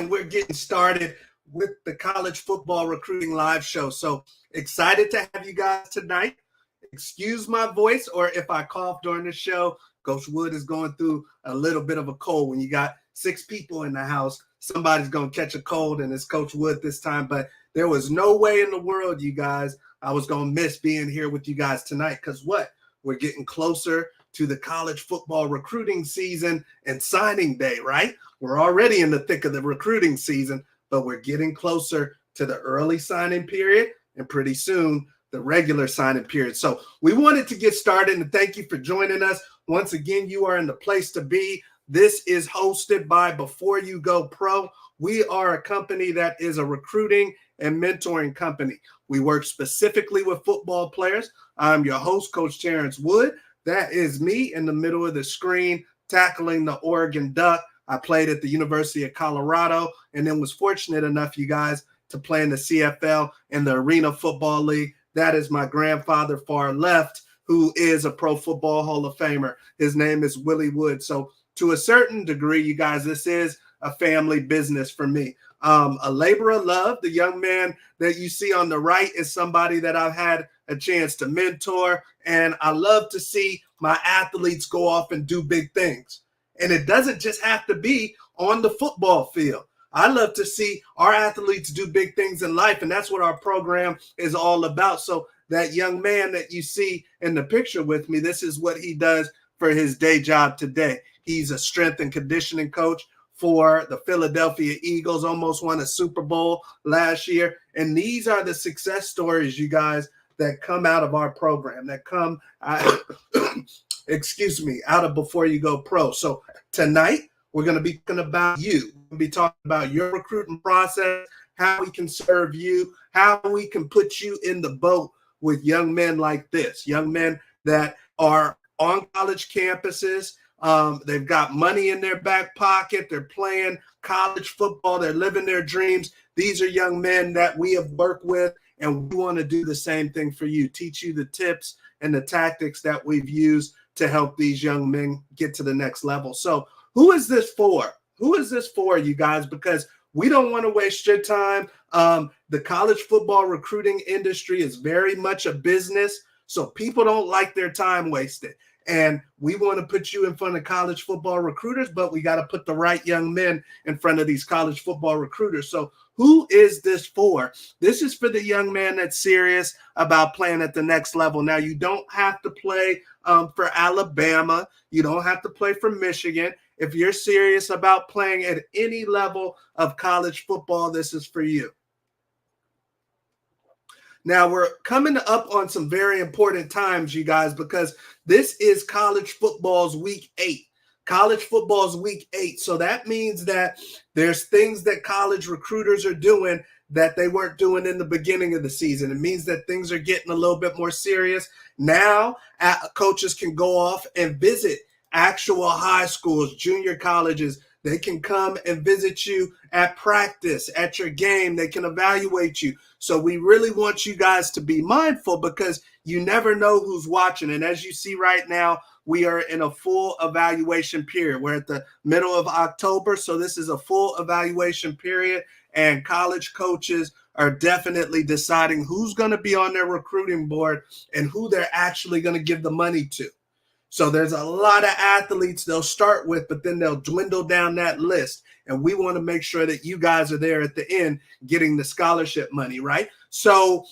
and we're getting started with the College Football Recruiting Live Show. So excited to have you guys tonight. Excuse my voice, or if I cough during the show, Coach Wood is going through a little bit of a cold. When you got 6 people in the house, somebody's going to catch a cold, and it's Coach Wood this time. But there was no way in the world, you guys, I was going to miss being here with you guys tonight, because what? We're getting closer to the college football recruiting season and signing day, right? We're already in the thick of the recruiting season, but we're getting closer to the early signing period, and pretty soon the regular signing period. So we wanted to get started, and thank you for joining us. Once again, you are in the place to be. This is hosted by Before You Go Pro. We are a company that is a recruiting and mentoring company. We work specifically with football players. I'm your host, Coach Terrence Wood. That is me in the middle of the screen, tackling the Oregon Duck. I played at the University of Colorado, and then was fortunate enough, you guys, to play in the CFL and the Arena Football League. That is my grandfather, far left, who is a Pro Football Hall of Famer. His name is Willie Wood. So to a certain degree, you guys, this is a family business for me. A labor of love. The young man that you see on the right is somebody that I've had a chance to mentor, and I love to see my athletes go off and do big things. And it doesn't just have to be on the football field. I love to see our athletes do big things in life, and that's what our program is all about. So that young man that you see in the picture with me, this is what he does for his day job today. He's a strength and conditioning coach for the Philadelphia Eagles, almost won a Super Bowl last year. And these are the success stories, you guys, that come out of our program, that come out, out of Before You Go Pro. So tonight, we're going to be talking about you. We'll be talking about your recruiting process, how we can serve you, how we can put you in the boat with young men like this, young men that are on college campuses. They've got money in their back pocket. They're playing college football. They're living their dreams. These are young men that we have worked with, and we want to do the same thing for you, teach you the tips and the tactics that we've used to help these young men get to the next level. So who is this for? Who is this for, you guys? Because we don't want to waste your time. The college football recruiting industry is very much a business, so people don't like their time wasted. And we want to put you in front of college football recruiters, but we got to put the right young men in front of these college football recruiters. So who is this for? This is for the young man that's serious about playing at the next level. Now, you don't have to play for Alabama. You don't have to play for Michigan. If you're serious about playing at any level of college football, this is for you. Now, we're coming up on some very important times, you guys, because this is college football's week 8. College football's week 8. So that means that there's things that college recruiters are doing that they weren't doing in the beginning of the season. It means that things are getting a little bit more serious. Now, coaches can go off and visit actual high schools, junior colleges. They can come and visit you at practice, at your game. They can evaluate you. So we really want you guys to be mindful, because you never know who's watching. And as you see right now, we are in a full evaluation period. We're at the middle of October, so this is a full evaluation period, and college coaches are definitely deciding who's going to be on their recruiting board and who they're actually going to give the money to. So there's a lot of athletes they'll start with, but then they'll dwindle down that list. And we want to make sure that you guys are there at the end getting the scholarship money, right? So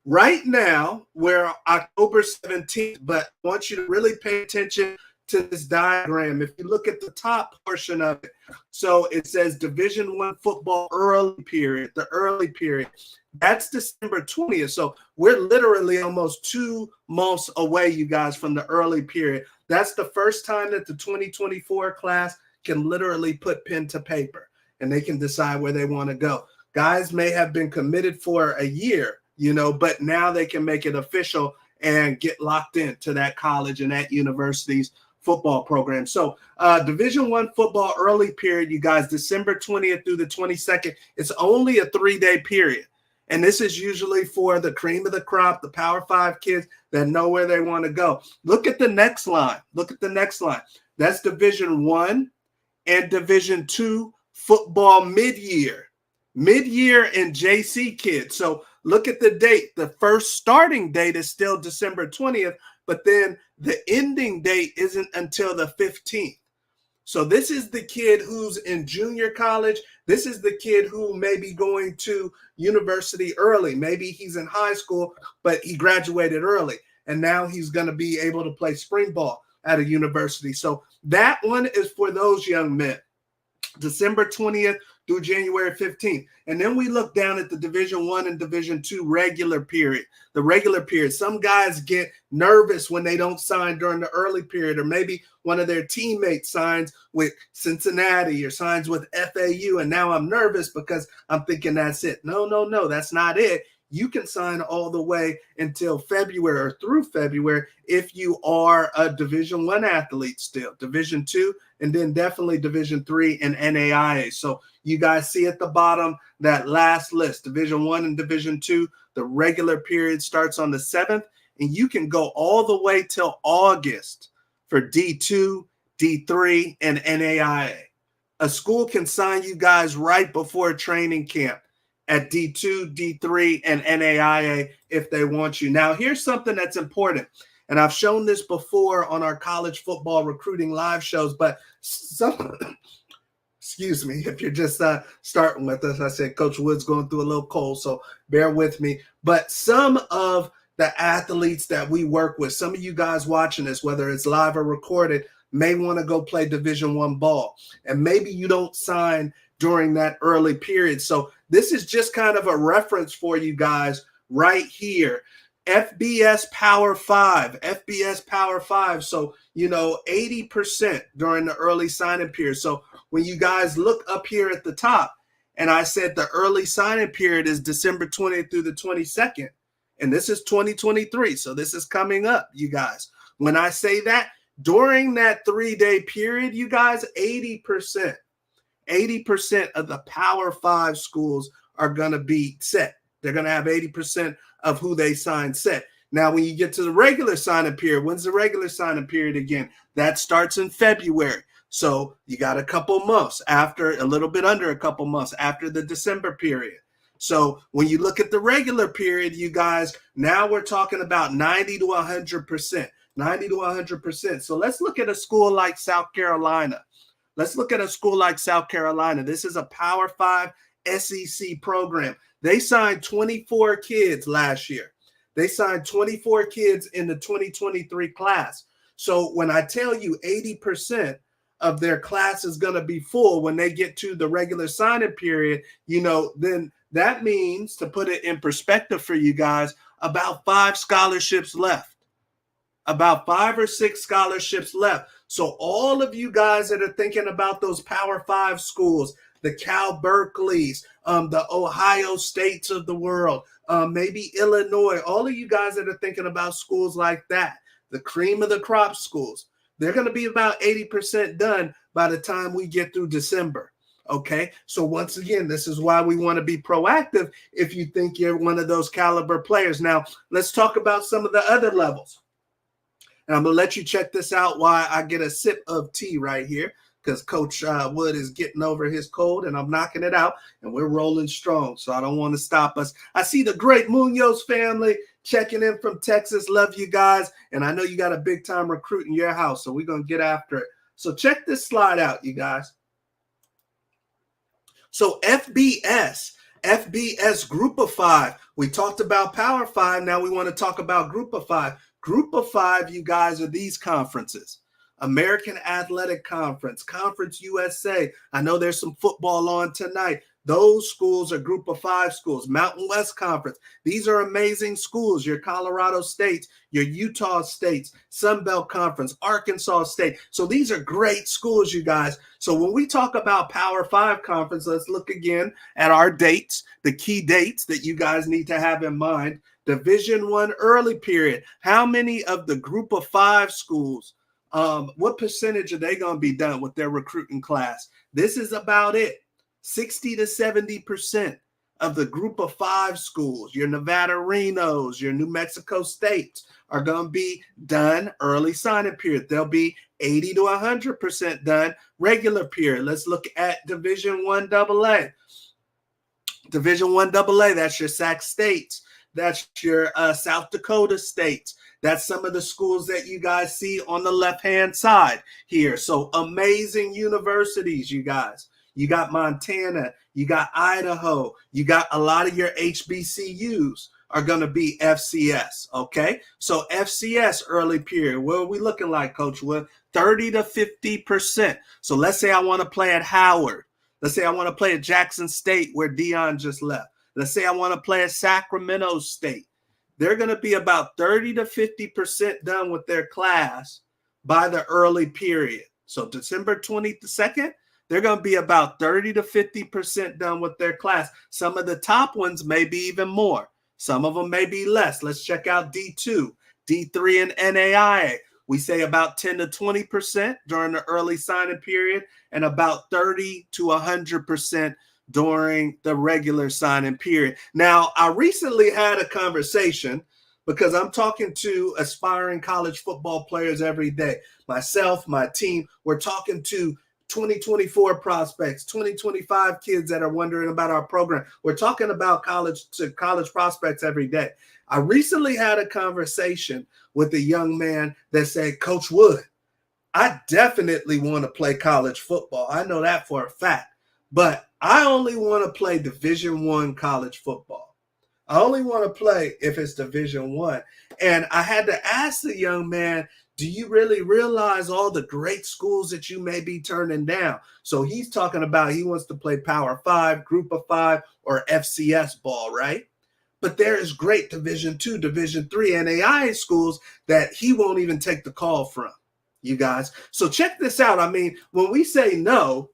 right now, we're October 17th, but I want you to really pay attention to this diagram. If you look at the top portion of it, so it says Division I football early period, the early period. That's December 20th. So we're literally almost 2 months away, you guys, from the early period. That's the first time that the 2024 class can literally put pen to paper, and they can decide where they want to go. Guys may have been committed for a year, but now they can make it official and get locked into that college and that university's football program. So Division I football early period, you guys, December 20th through the 22nd. It's only a 3-day period. And this is usually for the cream of the crop, the Power 5 kids that know where they want to go. Look at the next line. Look at the next line. That's Division I and Division II football mid-year and JC kids. So look at the date. The first starting date is still December 20th, but then the ending date isn't until the 15th. So this is the kid who's in junior college. This is the kid who may be going to university early. Maybe he's in high school, but he graduated early. And now he's going to be able to play spring ball at a university. So that one is for those young men. December 20th through January 15th. And then we look down at the Division I and Division II regular period. The regular period. Some guys get nervous when they don't sign during the early period, or maybe one of their teammates signs with Cincinnati or signs with FAU, and now I'm nervous because I'm thinking that's it. No, that's not it. You can sign all the way until February or through February if you are a Division I athlete still, Division II, and then definitely Division III and NAIA. So you guys see at the bottom that last list, Division I and Division II, the regular period starts on the 7th, and you can go all the way till August for D2, D3, and NAIA. A school can sign you guys right before training camp at D2, D3, and NAIA if they want you. Now, here's something that's important, and I've shown this before on our college football recruiting live shows, but excuse me, if you're just starting with us, I said Coach Wood's going through a little cold, so bear with me. But some of the athletes that we work with, some of you guys watching this, whether it's live or recorded, may want to go play Division I ball, and maybe you don't sign during that early period. So this is just kind of a reference for you guys right here. FBS Power 5. So, 80% during the early signing period. So when you guys look up here at the top, and I said the early signing period is December 20th through the 22nd, and this is 2023. So this is coming up, you guys. When I say that, during that 3-day period, you guys, 80% of the Power 5 schools are going to be set. They're going to have 80% of who they sign set. Now, when you get to the regular signing period, when's the regular signing period again? That starts in February. So you got a couple months after, a little bit under a couple months after the December period. So when you look at the regular period, you guys, now we're talking about 90 to 100%. 90 to 100%. So let's look at a school like South Carolina. This is a Power 5 SEC program. They signed 24 kids last year. They signed 24 kids in the 2023 class. So when I tell you 80% of their class is going to be full when they get to the regular signing period, then that means, to put it in perspective for you guys, about 5 scholarships left. About 5 or 6 scholarships left. So all of you guys that are thinking about those Power 5 schools, the Cal Berkeleys, the Ohio States of the world, maybe Illinois, all of you guys that are thinking about schools like that, the cream of the crop schools, they're going to be about 80% done by the time we get through December. Okay, so once again, this is why we want to be proactive if you think you're one of those caliber players. Now, let's talk about some of the other levels. And I'm going to let you check this out while I get a sip of tea right here, because Coach Wood is getting over his cold and I'm knocking it out, and we're rolling strong. So I don't want to stop us. I see the great Munoz family checking in from Texas. Love you guys. And I know you got a big time recruit in your house, so we're going to get after it. So check this slide out, you guys. So FBS Group of 5. We talked about Power 5. Now we want to talk about Group of 5. Group of 5, you guys, are these conferences: American Athletic Conference, Conference USA. I know there's some football on tonight. Those schools are Group of 5 schools. Mountain West Conference. These are amazing schools. Your Colorado States, your Utah States, Sun Belt Conference, Arkansas State. So these are great schools, you guys. So when we talk about Power 5 Conference, let's look again at our dates, the key dates that you guys need to have in mind. Division I early period. How many of the Group of 5 schools, what percentage are they going to be done with their recruiting class? This is about it. 60 to 70% of the Group of 5 schools, your Nevada Renos, your New Mexico States, are going to be done early signing period. They'll be 80 to 100% done regular period. Let's look at Division I AA. Division I AA, that's your Sac States. That's your South Dakota States. That's some of the schools that you guys see on the left-hand side here. So amazing universities, you guys. You got Montana, you got Idaho, you got a lot of your HBCUs are going to be FCS, okay? So FCS early period, what are we looking like, Coach Wood? 30 to 50%. So let's say I want to play at Howard. Let's say I want to play at Jackson State where Dion just left. Let's say I want to play at Sacramento State. They're going to be about 30 to 50% done with their class by the early period. So December 22nd, they're going to be about 30 to 50% done with their class. Some of the top ones may be even more. Some of them may be less. Let's check out D2, D3, and NAIA. We say about 10 to 20% during the early signing period and about 30 to 100% during the regular signing period. Now, I recently had a conversation because I'm talking to aspiring college football players every day. Myself, my team, we're talking to 2024 prospects, 2025 kids that are wondering about our program. We're talking about college prospects every day. I recently had a conversation with a young man that said, Coach Wood, I definitely want to play college football. I know that for a fact, but I only want to play Division I college football. I only want to play if it's Division I. And I had to ask the young man, do you really realize all the great schools that you may be turning down? So he's talking about he wants to play Power 5, Group of 5, or FCS ball, right? But there is great Division II, Division III, NAIA schools that he won't even take the call from, you guys. So check this out. I mean, when we say no,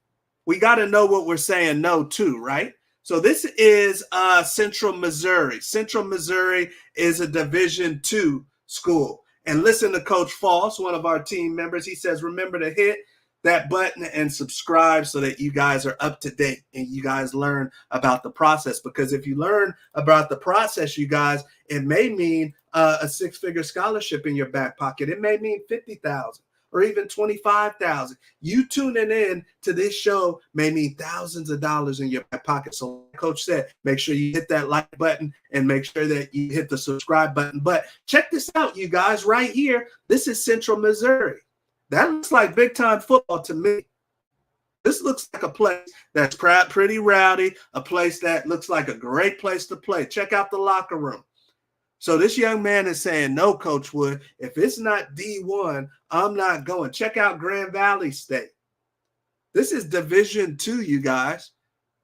we got to know what we're saying no to, right? So this is Central Missouri. Central Missouri is a Division II school. And listen to Coach Foss, one of our team members. He says, remember to hit that button and subscribe so that you guys are up to date and you guys learn about the process. Because if you learn about the process, you guys, it may mean a six-figure scholarship in your back pocket. It may mean $50,000 or even $25,000. You tuning in to this show may mean thousands of dollars in your back pocket. So like Coach said, make sure you hit that like button and make sure that you hit the subscribe button. But check this out, you guys, right here. This is Central Missouri. That looks like big-time football to me. This looks like a place that's pretty rowdy, a place that looks like a great place to play. Check out the locker room. So this young man is saying, no, Coach Wood, if it's not D1, I'm not going. Check out Grand Valley State. This is Division II, you guys,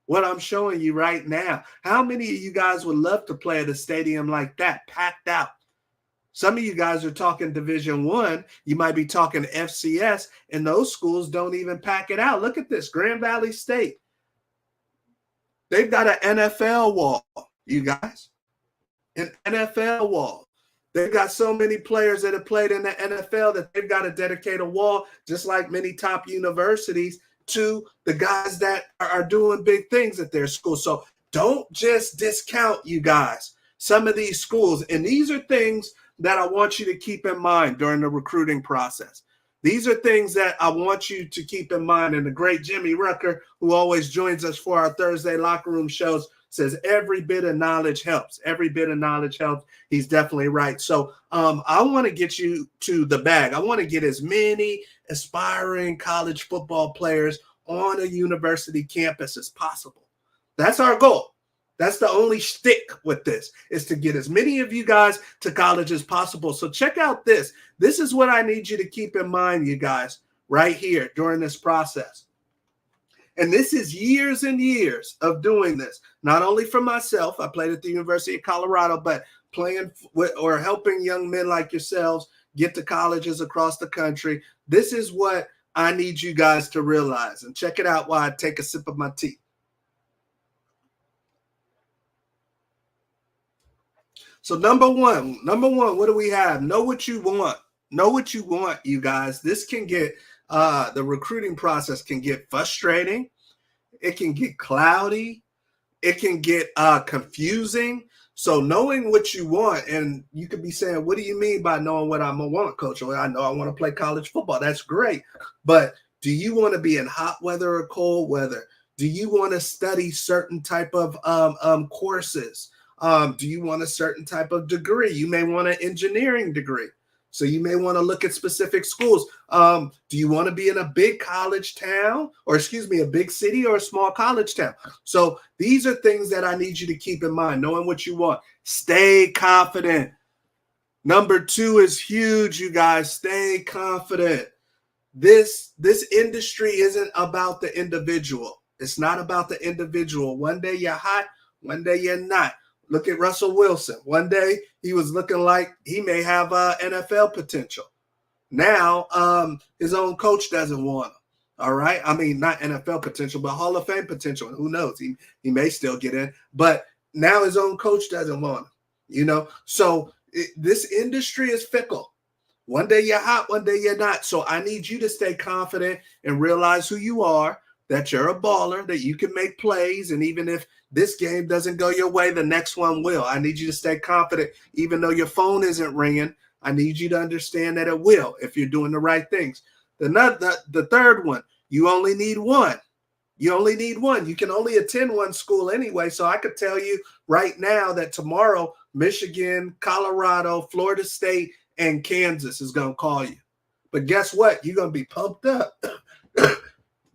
what I'm showing you right now. How many of you guys would love to play at a stadium like that, packed out? Some of you guys are talking Division I. You might be talking FCS, and those schools don't even pack it out. Look at this, Grand Valley State. They've got an NFL wall, you guys. An NFL wall. They've got so many players that have played in the NFL that they've got to dedicate a wall, just like many top universities, to the guys that are doing big things at their school. So don't just discount, you guys, some of these schools. And these are things that I want you to keep in mind during the recruiting process. These are things that I want you to keep in mind. And the great Jimmy Rucker, who always joins us for our Thursday locker room shows, says every bit of knowledge helps. Every bit of knowledge helps. He's definitely right. So I want to get you to the bag. I want to get as many aspiring college football players on a university campus as possible. That's our goal. That's the only shtick with this, is to get as many of you guys to college as possible. So check out this. This is what I need you to keep in mind, you guys, right here during this process. And this is years and years of doing this, not only for myself. I played at the University of Colorado, but playing with or helping young men like yourselves get to colleges across the country. This is what I need you guys to realize. And check it out while I take a sip of my tea. So number one, what do we have? Know what you want. Know what you want, you guys. This can get, the recruiting process can get frustrating. It can get cloudy. It can get confusing. So knowing what you want, and you could be saying, what do you mean by knowing what I want, coach? Well, I know I want to play college football. That's great. But do you want to be in hot weather or cold weather? Do you want to study certain type of courses? Do you want a certain type of degree? You may want an engineering degree. So you may want to look at specific schools. Do you want to be in a big college town, or excuse me, a big city or a small college town? So these are things that I need you to keep in mind, knowing what you want. Stay confident. Number 2 is huge, you guys. Stay confident. This industry isn't about the individual. It's not about the individual. One day you're hot, one day you're not. Look at Russell Wilson. One day he was looking like he may have NFL potential. Now his own coach doesn't want him. All right. I mean, not NFL potential, but Hall of Fame potential. And who knows? He may still get in. But now his own coach doesn't want him. So this industry is fickle. One day you're hot, one day you're not. So I need you to stay confident and realize who you are, that you're a baller, that you can make plays. And even if this game doesn't go your way, the next one will. I need you to stay confident. Even though your phone isn't ringing, I need you to understand that it will if you're doing the right things. The third one, you only need one. You only need one. You can only attend one school anyway. So I could tell you right now that tomorrow, Michigan, Colorado, Florida State, and Kansas is going to call you. But guess what? You're going to be pumped up.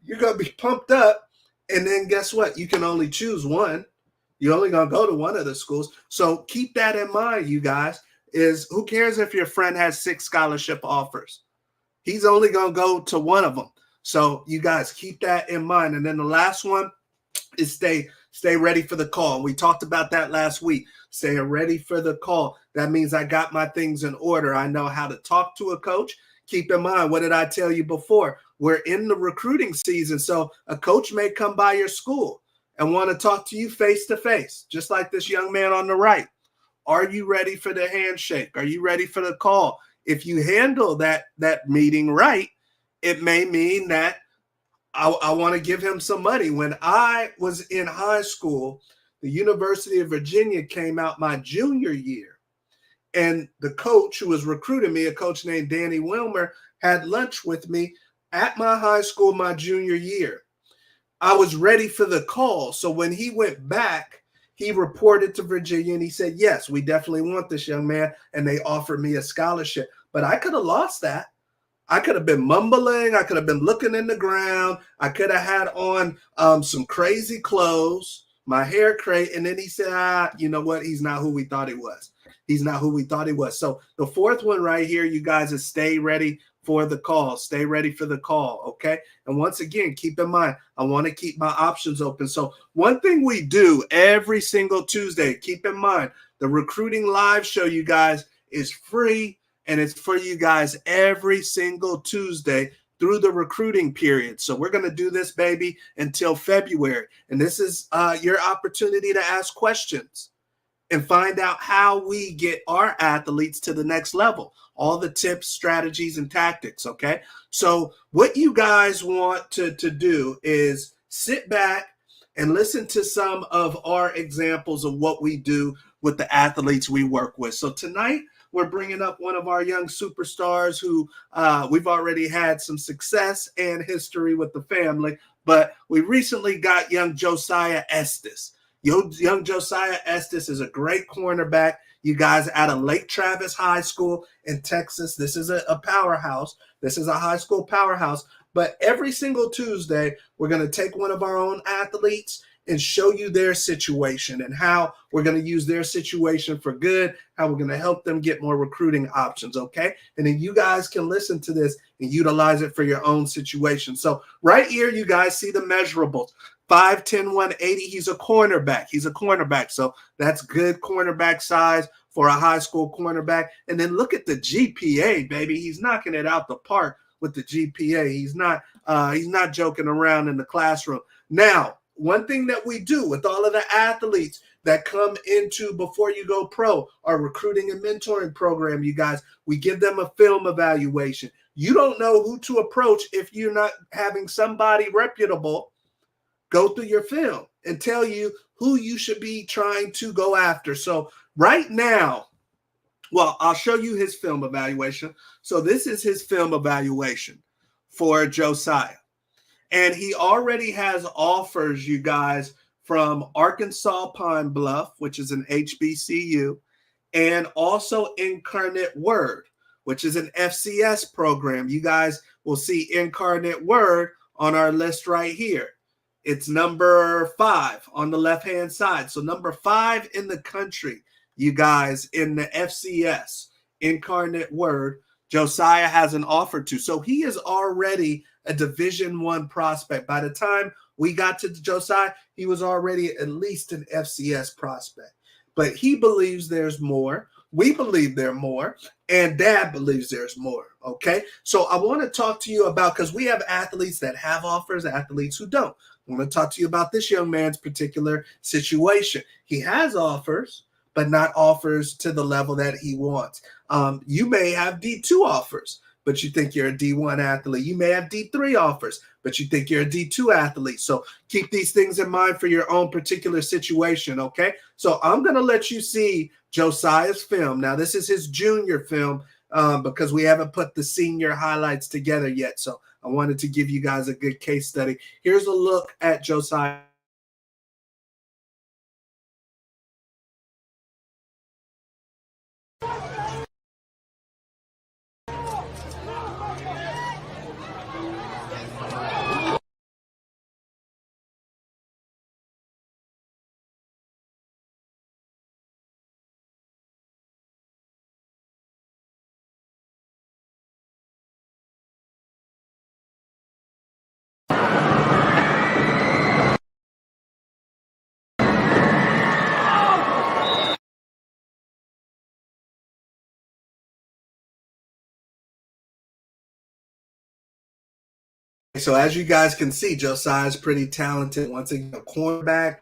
You're going to be pumped up. And then guess what? You can only choose one. You're only going to go to one of the schools. So keep that in mind, you guys, is who cares if your friend has 6 scholarship offers? He's only going to go to one of them. So you guys keep that in mind. And then the last one is stay ready for the call. We talked about that last week. Stay ready for the call. That means I got my things in order. I know how to talk to a coach. Keep in mind, what did I tell you before? We're in the recruiting season. So a coach may come by your school and want to talk to you face to face, just like this young man on the right. Are you ready for the handshake? Are you ready for the call? If you handle that meeting right, it may mean that I want to give him some money. When I was in high school, the University of Virginia came out my junior year. And the coach who was recruiting me, a coach named Danny Wilmer, had lunch with me at my high school my junior year. I was ready for the call. So when he went back, he reported to Virginia and he said, yes, we definitely want this young man. And they offered me a scholarship. But I could have lost that. I could have been mumbling. I could have been looking in the ground. I could have had on some crazy clothes, my hair crazy. And then he said, you know what? He's not who we thought he was. He's not who we thought he was. So the fourth one right here, you guys, is stay ready for the call. Stay ready for the call, okay? And once again, keep in mind, I want to keep my options open. So one thing we do every single Tuesday, keep in mind, the recruiting live show, you guys, is free. And it's for you guys every single Tuesday through the recruiting period. So we're going to do this, baby, until February. And this is your opportunity to ask questions and find out how we get our athletes to the next level. All the tips, strategies, and tactics, okay? So what you guys want to do is sit back and listen to some of our examples of what we do with the athletes we work with. So tonight, we're bringing up one of our young superstars who we've already had some success and history with the family, but we recently got young Josiah Estes. Young Josiah Estes is a great cornerback. You guys out of Lake Travis High School in Texas. This is a powerhouse. This is a high school powerhouse. But every single Tuesday, we're going to take one of our own athletes and show you their situation and how we're going to use their situation for good, how we're going to help them get more recruiting options, okay? And then you guys can listen to this and utilize it for your own situation. So right here, you guys see the measurables. 5'10", 180. He's a cornerback. He's a cornerback. So that's good cornerback size for a high school cornerback. And then look at the GPA, baby. He's knocking it out the park with the GPA. He's not joking around in the classroom. Now, one thing that we do with all of the athletes that come into Before You Go Pro, our recruiting and mentoring program, you guys, we give them a film evaluation. You don't know who to approach if you're not having somebody reputable go through your film and tell you who you should be trying to go after. So right now, well, I'll show you his film evaluation. So this is his film evaluation for Josiah. And he already has offers, you guys, from Arkansas Pine Bluff, which is an HBCU, and also Incarnate Word, which is an FCS program. You guys will see Incarnate Word on our list right here. It's number 5 on the left-hand side. So number 5 in the country, you guys, in the FCS, Incarnate Word, Josiah has an offer to. So he is already a Division I prospect. By the time we got to Josiah, he was already at least an FCS prospect. But he believes there's more. We believe there's more. And Dad believes there's more. Okay? So I want to talk to you about, because we have athletes that have offers, athletes who don't. I want to talk to you about this young man's particular situation. He has offers, but not offers to the level that he wants. You may have D2 offers, but you think you're a D1 athlete. You may have D3 offers, but you think you're a D2 athlete. So keep these things in mind for your own particular situation, okay? So I'm going to let you see Josiah's film. Now, this is his junior film because we haven't put the senior highlights together yet. So I wanted to give you guys a good case study. Here's a look at Josiah. So as you guys can see, Josiah is pretty talented. Once again, a cornerback.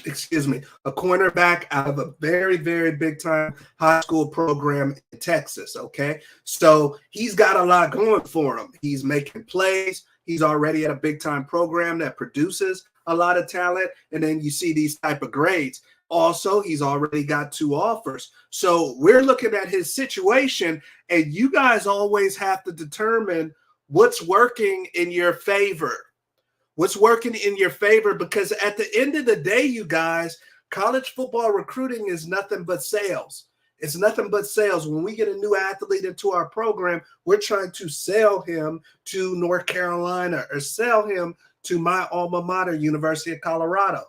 Excuse me, a cornerback out of a very, very big time high school program in Texas. Okay. So he's got a lot going for him. He's making plays. He's already at a big time program that produces a lot of talent. And then you see these type of grades. Also, he's already got 2 offers. So we're looking at his situation, and you guys always have to determine what's working in your favor. What's working in your favor, because at the end of the day, you guys, college football recruiting is nothing but sales. It's nothing but sales. When we get a new athlete into our program, we're trying to sell him to North Carolina or sell him to my alma mater, University of Colorado.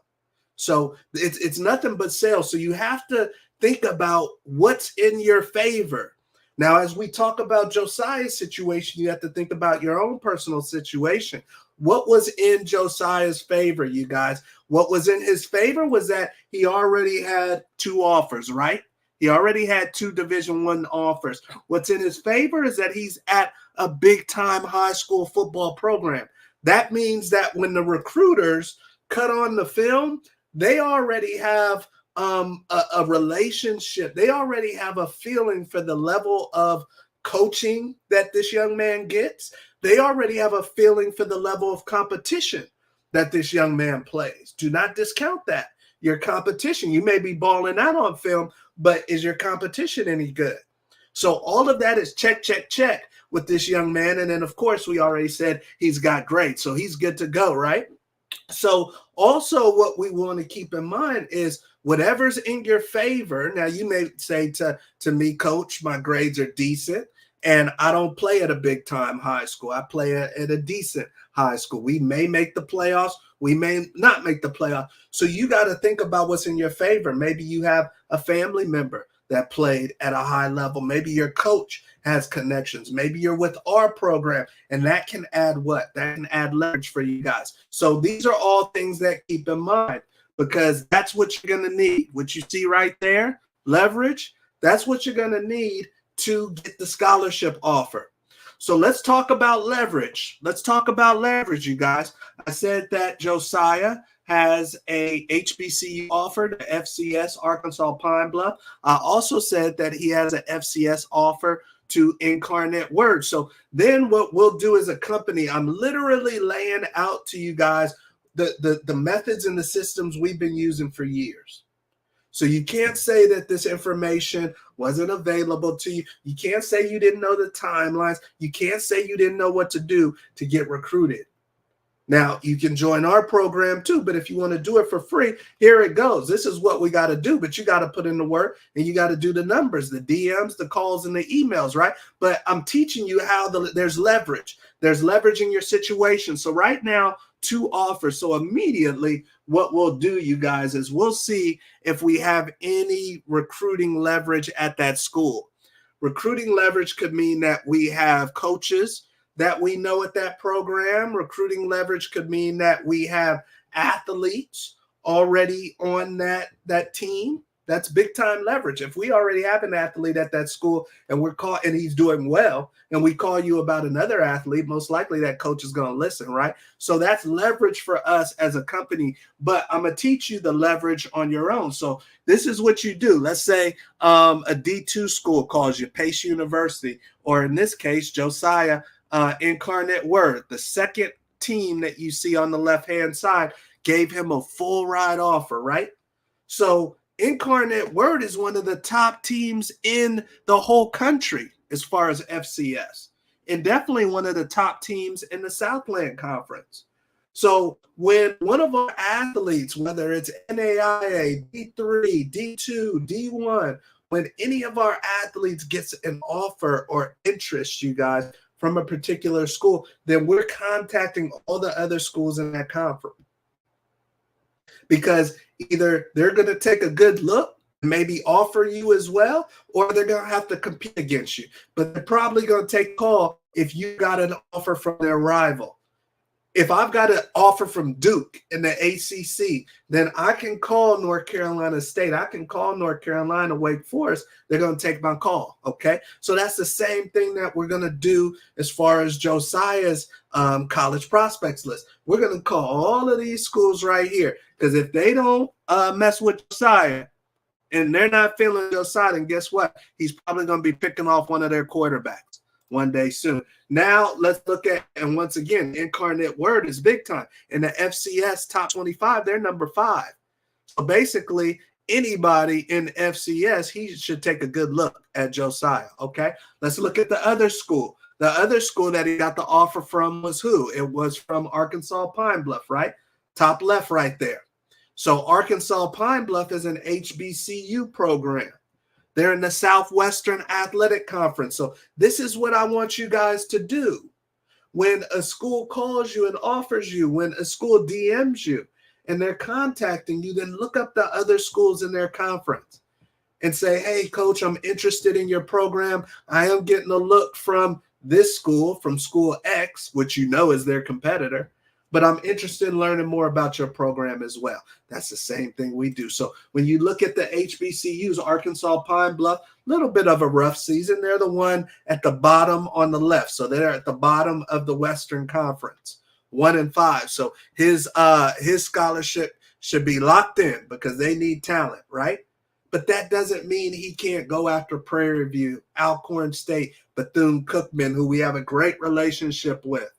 So it's nothing but sales. So you have to think about what's in your favor. Now, as we talk about Josiah's situation, you have to think about your own personal situation. What was in Josiah's favor, you guys? What was in his favor was that he already had 2 offers, right? He already had 2 Division I offers. What's in his favor is that he's at a big-time high school football program. That means that when the recruiters cut on the film, they already have a relationship. They already have a feeling for the level of coaching that this young man gets. They already have a feeling for the level of competition that this young man plays. Do not discount that. Your competition, you may be balling out on film, but is your competition any good? So all of that is check, check, check with this young man. And then, of course, we already said he's got grades, so he's good to go, right? So also what we want to keep in mind is whatever's in your favor. Now, you may say to me, Coach, my grades are decent, and I don't play at a big-time high school. I play at a decent high school. We may make the playoffs. We may not make the playoffs. So you got to think about what's in your favor. Maybe you have a family member that played at a high level. Maybe your coach has connections. Maybe you're with our program, and that can add what? That can add leverage for you guys. So these are all things that keep in mind, because that's what you're going to need. What you see right there, leverage, that's what you're going to need to get the scholarship offer. So let's talk about leverage. Let's talk about leverage, you guys. I said that Josiah has a HBCU offer to FCS Arkansas Pine Bluff. I also said that he has an FCS offer to Incarnate Word. So then what we'll do as a company, I'm literally laying out to you guys the methods and the systems we've been using for years. So you can't say that this information wasn't available to you. You can't say you didn't know the timelines. You can't say you didn't know what to do to get recruited. Now, you can join our program too, but if you want to do it for free, here it goes. This is what we got to do, but you got to put in the work and you got to do the numbers, the DMs, the calls, and the emails, right? But I'm teaching you how there's leverage. There's leverage in your situation. So right now, 2 offers. So immediately what we'll do, you guys, is we'll see if we have any recruiting leverage at that school. Recruiting leverage could mean that we have coaches that we know at that program. Recruiting leverage could mean that we have athletes already on that team. That's big time leverage. If we already have an athlete at that school and and he's doing well, and we call you about another athlete, most likely that coach is going to listen, right? So that's leverage for us as a company. But I'm going to teach you the leverage on your own. So this is what you do. Let's say a D2 school calls you, Pace University, or in this case, Josiah Incarnate Word, the second team that you see on the left-hand side, gave him a full ride offer, right? So Incarnate Word is one of the top teams in the whole country as far as FCS, and definitely one of the top teams in the Southland Conference. So when one of our athletes, whether it's NAIA, D3, D2, D1, when any of our athletes gets an offer or interest, you guys, from a particular school, then we're contacting all the other schools in that conference. Because either they're going to take a good look, maybe offer you as well, or they're going to have to compete against you. But they're probably going to take a call if you got an offer from their rival. If I've got an offer from Duke in the ACC, then I can call North Carolina State. I can call North Carolina, Wake Forest. They're going to take my call, okay? So that's the same thing that we're going to do as far as Josiah's college prospects list. We're going to call all of these schools right here, because if they don't mess with Josiah and they're not feeling Josiah, then guess what? He's probably going to be picking off one of their quarterbacks one day soon. Now let's look at, and once again, Incarnate Word is big time. In the FCS top 25, they're number 5. So basically, anybody in FCS, he should take a good look at Josiah, okay? Let's look at the other school. The other school that he got the offer from was who? It was from Arkansas Pine Bluff, right? Top left right there. So Arkansas Pine Bluff is an HBCU program. They're in the Southwestern Athletic Conference. So this is what I want you guys to do. When a school calls you and offers you, when a school DMs you and they're contacting you, then look up the other schools in their conference and say, hey, coach, I'm interested in your program. I am getting a look from this school, from school X, which you know is their competitor, but I'm interested in learning more about your program as well. That's the same thing we do. So when you look at the HBCUs, Arkansas Pine Bluff, a little bit of a rough season. They're the one at the bottom on the left. So they're at the bottom of the Western Conference, 1-5. So his scholarship should be locked in because they need talent, right? But that doesn't mean he can't go after Prairie View, Alcorn State, Bethune-Cookman, who we have a great relationship with.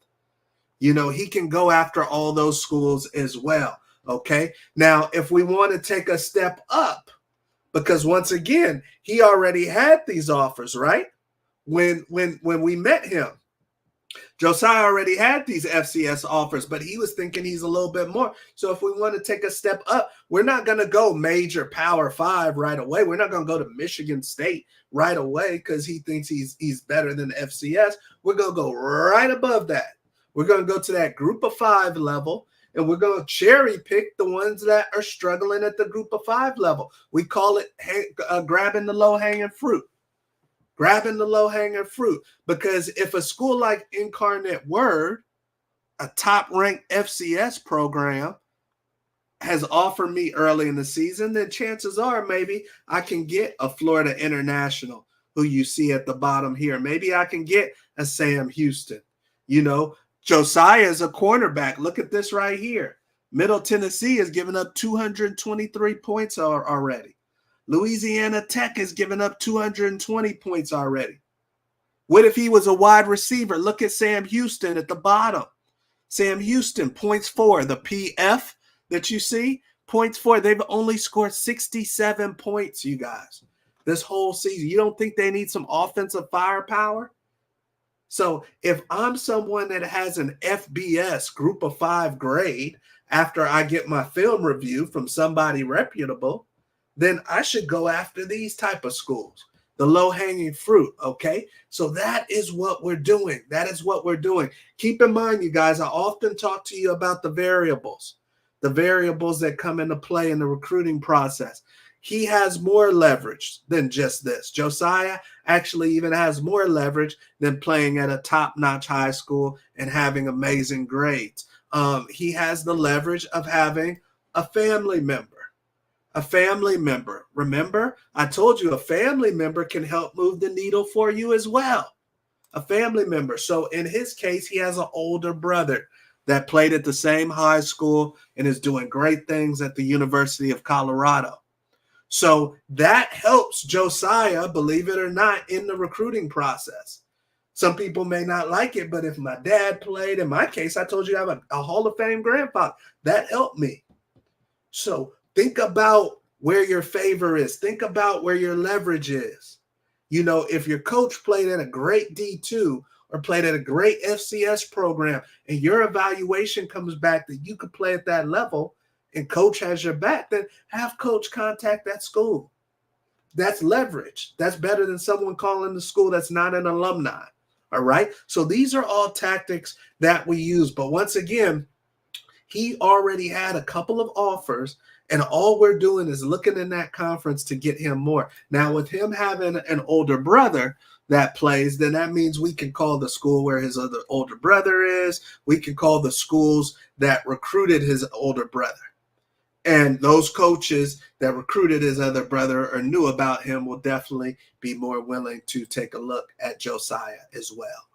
You know, he can go after all those schools as well, okay? Now, if we want to take a step up, because once again, he already had these offers, right? When we met him, Josiah already had these FCS offers, but he was thinking he's a little bit more. So if we want to take a step up, we're not going to go major Power 5 right away. We're not going to go to Michigan State right away because he thinks he's better than FCS. We're going to go right above that. We're going to go to that group of 5 level, and we're going to cherry pick the ones that are struggling at the group of 5 level. We call it grabbing the low-hanging fruit. Grabbing the low-hanging fruit. Because if a school like Incarnate Word, a top-ranked FCS program, has offered me early in the season, then chances are maybe I can get a Florida International, who you see at the bottom here. Maybe I can get a Sam Houston. You know, Josiah is a cornerback. Look at this right here. Middle Tennessee has given up 223 points already. Louisiana Tech has given up 220 points already. What if he was a wide receiver? Look at Sam Houston at the bottom. Sam Houston, points for. The PF that you see, points for. They've only scored 67 points, you guys, this whole season. You don't think they need some offensive firepower? So if I'm someone that has an FBS group of 5 grade after I get my film review from somebody reputable, then I should go after these type of schools, the low-hanging fruit, okay? So that is what we're doing. That is what we're doing. Keep in mind, you guys, I often talk to you about the variables that come into play in the recruiting process. He has more leverage than just this. Josiah actually even has more leverage than playing at a top-notch high school and having amazing grades. He has the leverage of having a family member. A family member. Remember, I told you a family member can help move the needle for you as well. A family member. So in his case, he has an older brother that played at the same high school and is doing great things at the University of Colorado. So that helps Josiah, believe it or not, in the recruiting process. Some people may not like it, but if my dad played, in my case, I told you I have a Hall of Fame grandfather. That helped me. So think about where your favor is. Think about where your leverage is. You know, if your coach played at a great D2 or played at a great FCS program and your evaluation comes back that you could play at that level and coach has your back, then have coach contact that school. That's leverage. That's better than someone calling the school that's not an alumni. All right. So these are all tactics that we use. But once again, he already had a couple of offers, and all we're doing is looking in that conference to get him more. Now, with him having an older brother that plays, then that means we can call the school where his other older brother is. We can call the schools that recruited his older brother. And those coaches that recruited his other brother or knew about him will definitely be more willing to take a look at Josiah as well.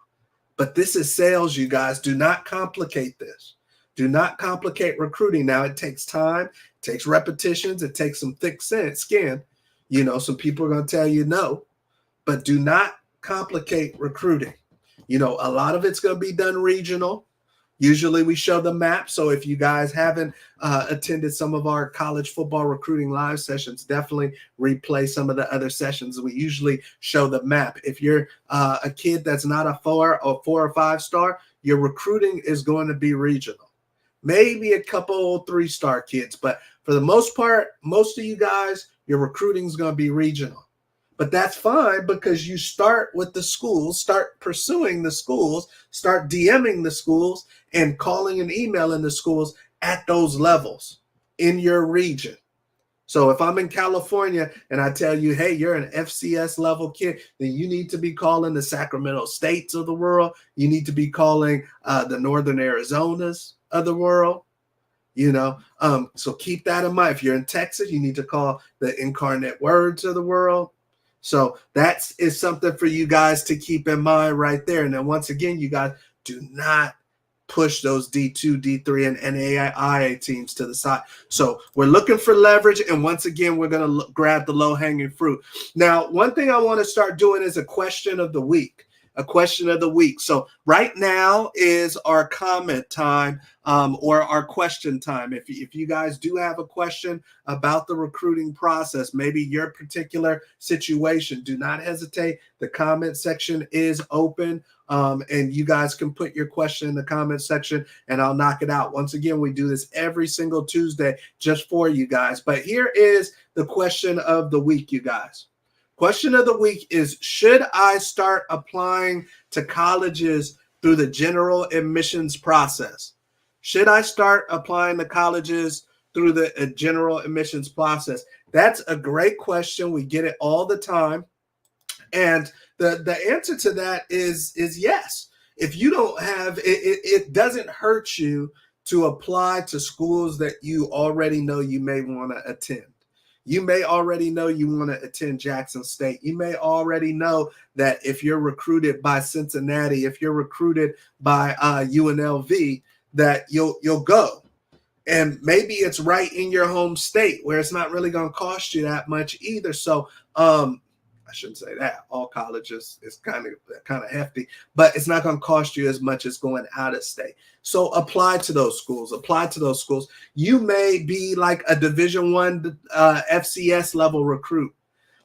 But this is sales, you guys. Do not complicate this. Do not complicate recruiting. Now, it takes time, it takes repetitions, it takes some thick skin. You know, some people are going to tell you no, but do not complicate recruiting. You know, a lot of it's going to be done regional. Usually we show the map. So if you guys haven't attended some of our college football recruiting live sessions, definitely replay some of the other sessions. We usually show the map. If you're a kid that's not a 4 or 5 star, your recruiting is going to be regional. Maybe a couple 3-star kids, but for the most part, most of you guys, your recruiting is going to be regional. But that's fine because you start with the schools, start pursuing the schools, start DMing the schools and calling and emailing the schools at those levels in your region. So if I'm in California and I tell you, hey, you're an FCS level kid, then you need to be calling the Sacramento States of the world. You need to be calling the Northern Arizonas of the world. You know, so keep that in mind. If you're in Texas, you need to call the Incarnate Words of the world. So that is something for you guys to keep in mind right there. And then once again, you guys do not push those D2, D3, and NAIA teams to the side. So we're looking for leverage. And once again, we're going to grab the low-hanging fruit. Now, one thing I want to start doing is a question of the week. A question of the week. So right now is our comment time or our question time. If you guys do have a question about the recruiting process, maybe your particular situation, do not hesitate. The comment section is open and you guys can put your question in the comment section and I'll knock it out. Once again, we do this every single Tuesday just for you guys. But here is the question of the week, you guys. Question of the week is, should I start applying to colleges through the general admissions process? Should I start applying to colleges through the general admissions process? That's a great question. We get it all the time. And the answer to that is yes. If you don't have, it doesn't hurt you to apply to schools that you already know you may want to attend. You may already know you want to attend Jackson State. You may already know that if you're recruited by Cincinnati, if you're recruited by UNLV, that you'll go. And maybe it's right in your home state where it's not really going to cost you that much either. So I shouldn't say that. All colleges is kind of hefty, but it's not going to cost you as much as going out of state. So apply to those schools. Apply to those schools. You may be like a Division I FCS level recruit,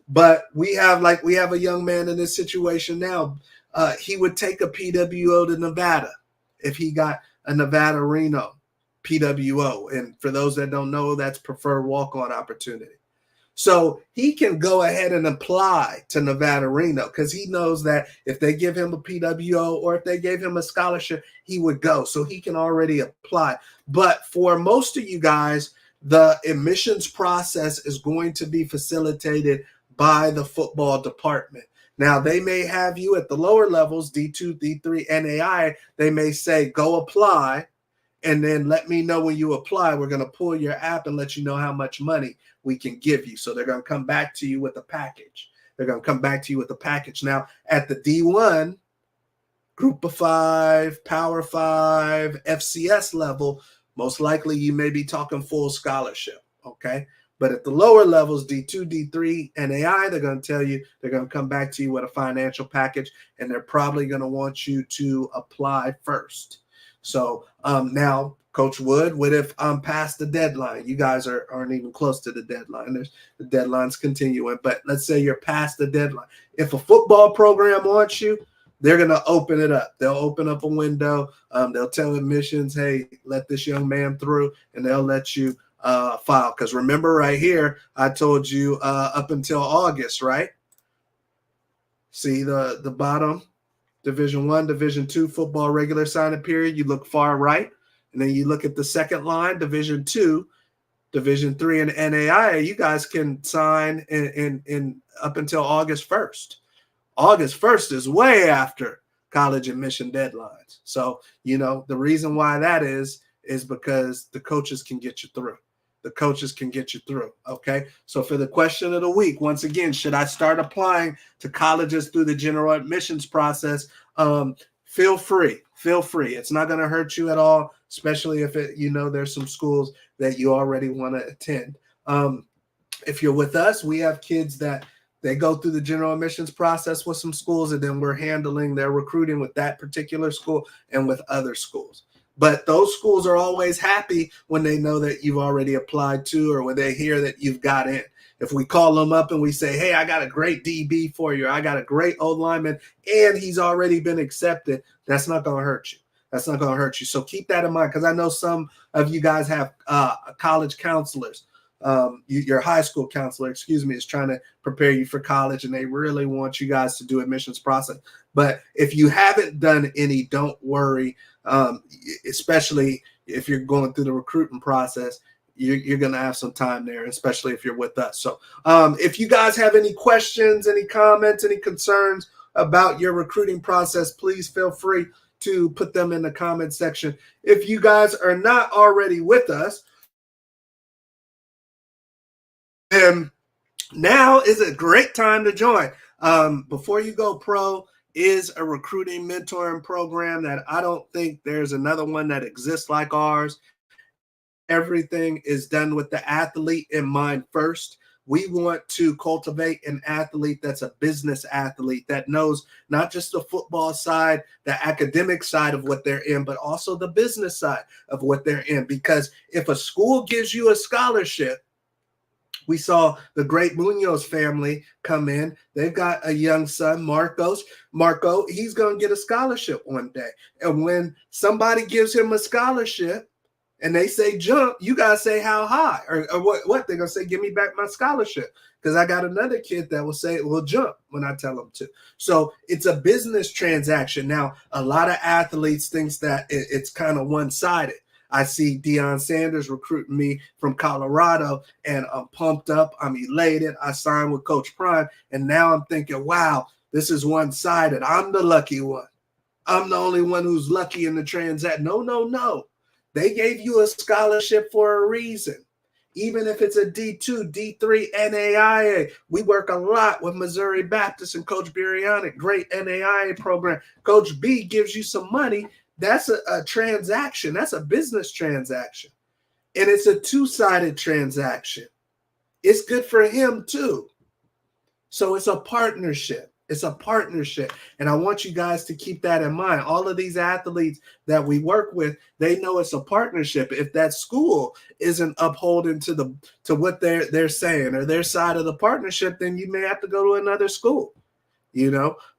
but we have a young man in this situation now. He would take a PWO to Nevada if he got a Nevada Reno PWO. And for those that don't know, that's preferred walk-on opportunity. So he can go ahead and apply to Nevada Reno because he knows that if they give him a PWO or if they gave him a scholarship, he would go. So he can already apply. But for most of you guys, the admissions process is going to be facilitated by the football department. Now, they may have you at the lower levels, D2, D3, NAI. They may say, go apply, and then let me know when you apply. We're going to pull your app and let you know how much money we can give you. So they're going to come back to you with a package. They're going to come back to you with a package. Now, at the D1, Group of 5, Power 5, FCS level, most likely you may be talking full scholarship, okay? But at the lower levels, D2, D3, NAI, they're going to tell you, they're going to come back to you with a financial package, and they're probably going to want you to apply first. So now, Coach Wood, what if I'm past the deadline? You guys aren't even close to the deadline. The deadline's continuing, but let's say you're past the deadline. If a football program wants you, they're going to open it up. They'll open up a window. They'll tell admissions, hey, let this young man through, and they'll let you file. Because remember right here, I told you up until August, right? See the bottom? Division I, Division II football regular signing period. You look far right, and then you look at the second line, Division II, Division III, and NAIA. You guys can sign in up until August 1st. August 1st is way after college admission deadlines. So, the reason why that is because the coaches can get you through. The coaches can get you through, okay? So for the question of the week, once again, should I start applying to colleges through the general admissions process? Feel free. Feel free. It's not going to hurt you at all, especially if there's some schools that you already want to attend. If you're with us, we have kids that they go through the general admissions process with some schools, and then we're handling their recruiting with that particular school and with other schools. But those schools are always happy when they know that you've already applied to, or when they hear that you've got in. If we call them up and we say, hey, I got a great DB for you, I got a great old lineman, and he's already been accepted, that's not going to hurt you. That's not going to hurt you. So keep that in mind, because I know some of you guys have college counselors. Your high school counselor, is trying to prepare you for college, and they really want you guys to do admissions process. But if you haven't done any, don't worry. Especially if you're going through the recruiting process, you're going to have some time there, especially if you're with us. So if you guys have any questions, any comments, any concerns about your recruiting process, please feel free to put them in the comment section. If you guys are not already with us, then now is a great time to join. Before You Go Pro is a recruiting mentoring program that I don't think there's another one that exists like ours. Everything is done with the athlete in mind first. We want to cultivate an athlete that's a business athlete that knows not just the football side, the academic side of what they're in, but also the business side of what they're in. Because if a school gives you a scholarship, we saw the great Munoz family come in. They've got a young son, Marco, he's going to get a scholarship one day. And when somebody gives him a scholarship and they say jump, you got to say how high or what? They're going to say, give me back my scholarship. Because I got another kid that will say, well, jump when I tell them to. So it's a business transaction. Now, a lot of athletes thinks that it's kind of one-sided. I see Deion Sanders recruiting me from Colorado, and I'm pumped up. I'm elated. I signed with Coach Prime, and now I'm thinking, wow, this is one-sided. I'm the lucky one. I'm the only one who's lucky in the transaction. No. They gave you a scholarship for a reason. Even if it's a D2, D3, NAIA. We work a lot with Missouri Baptist and Coach Burianic, great NAIA program. Coach B gives you some money. That's a transaction. That's a business transaction. And it's a two-sided transaction. It's good for him too. So it's a partnership. It's a partnership. And I want you guys to keep that in mind. All of these athletes that we work with, they know it's a partnership. If that school isn't upholding to what they're saying or their side of the partnership, then you may have to go to another school.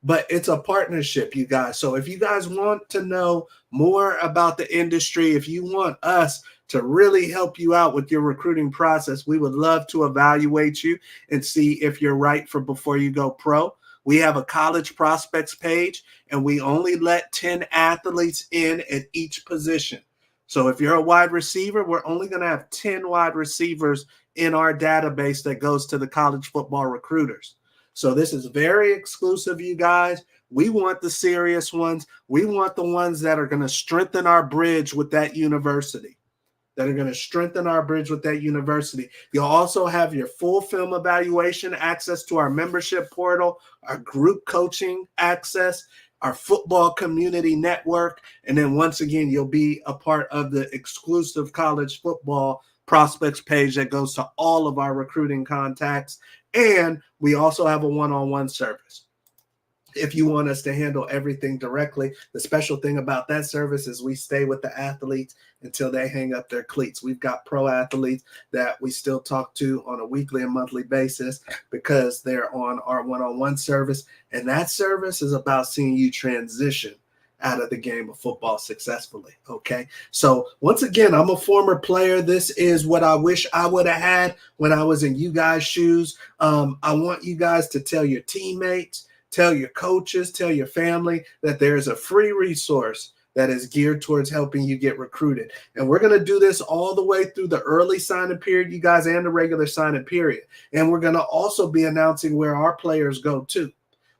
But it's a partnership, you guys. So if you guys want to know more about the industry, if you want us to really help you out with your recruiting process, we would love to evaluate you and see if you're right for before you go pro. We have a college prospects page, and we only let 10 athletes in at each position. So if you're a wide receiver, we're only going to have 10 wide receivers in our database that goes to the college football recruiters. So this is very exclusive, you guys. We want the serious ones. We want the ones that are going to strengthen our bridge with that university. You'll also have your full film evaluation, access to our membership portal, our group coaching access, our football community network. And then once again, you'll be a part of the exclusive college football prospects page that goes to all of our recruiting contacts. And we also have a one-on-one service. If you want us to handle everything directly, the special thing about that service is we stay with the athletes until they hang up their cleats. We've got pro athletes that we still talk to on a weekly and monthly basis because they're on our one-on-one service. And that service is about seeing you transition out of the game of football successfully. Okay. So once again, I'm a former player. This is what I wish I would have had when I was in you guys' shoes. I want you guys to tell your teammates, tell your coaches, tell your family that there's a free resource that is geared towards helping you get recruited. And we're going to do this all the way through the early signing period, you guys, and the regular signing period. And we're going to also be announcing where our players go to.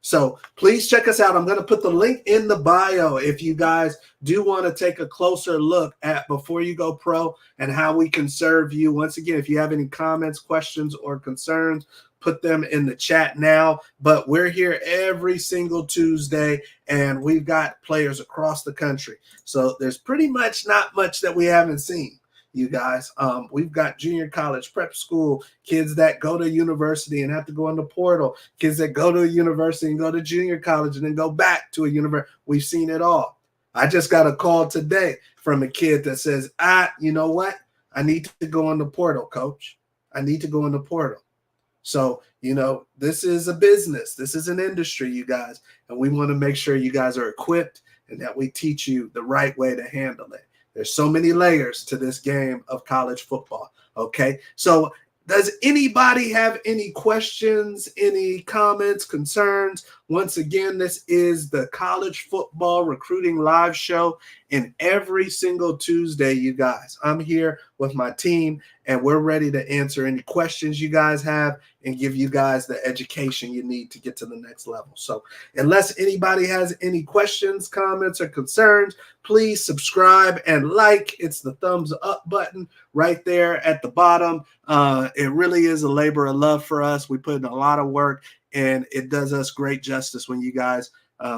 So please check us out. I'm going to put the link in the bio if you guys do want to take a closer look at Before You Go Pro and how we can serve you. Once again, if you have any comments, questions, or concerns, put them in the chat now. But we're here every single Tuesday, and we've got players across the country. So there's pretty much not much that we haven't seen, you guys. We've got junior college, prep school, kids that go to university and have to go in the portal, kids that go to a university and go to junior college and then go back to a university. We've seen it all. I just got a call today from a kid that says, you know what? I need to go in the portal, coach. I need to go in the portal. So, this is a business. This is an industry, you guys. And we want to make sure you guys are equipped and that we teach you the right way to handle it. There's so many layers to this game of college football. Okay. So does anybody have any questions, any comments, concerns? Once again, this is the College Football Recruiting Live Show. And every single Tuesday, you guys, I'm here with my team, and we're ready to answer any questions you guys have and give you guys the education you need to get to the next level. So unless anybody has any questions, comments, or concerns, please subscribe and like. It's the thumbs up button right there at the bottom. It really is a labor of love for us. We put in a lot of work, and it does us great justice when you guys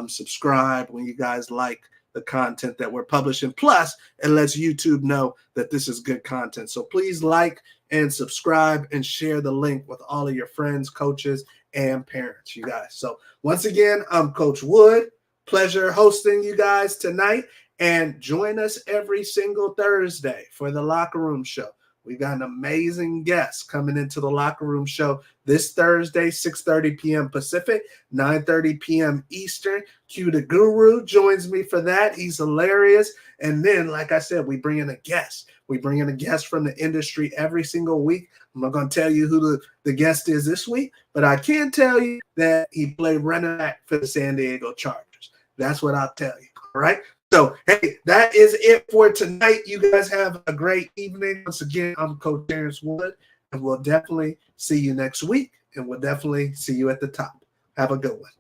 subscribe, when you guys like the content that we're publishing. Plus, it lets YouTube know that this is good content. So please like and subscribe and share the link with all of your friends, coaches, and parents, you guys. So once again, I'm Coach Wood. Pleasure hosting you guys tonight. And join us every single Thursday for the Locker Room Show. We got an amazing guest coming into the Locker Room Show this Thursday, 6:30 p.m. Pacific, 9:30 p.m. Eastern. Q the Guru joins me for that. He's hilarious. And then, like I said, we bring in a guest. We bring in a guest from the industry every single week. I'm not going to tell you who the guest is this week, but I can tell you that he played running back for the San Diego Chargers. That's what I'll tell you. All right. So, hey, that is it for tonight. You guys have a great evening. Once again, I'm Coach Terrence Wood, and we'll definitely see you next week, and we'll definitely see you at the top. Have a good one.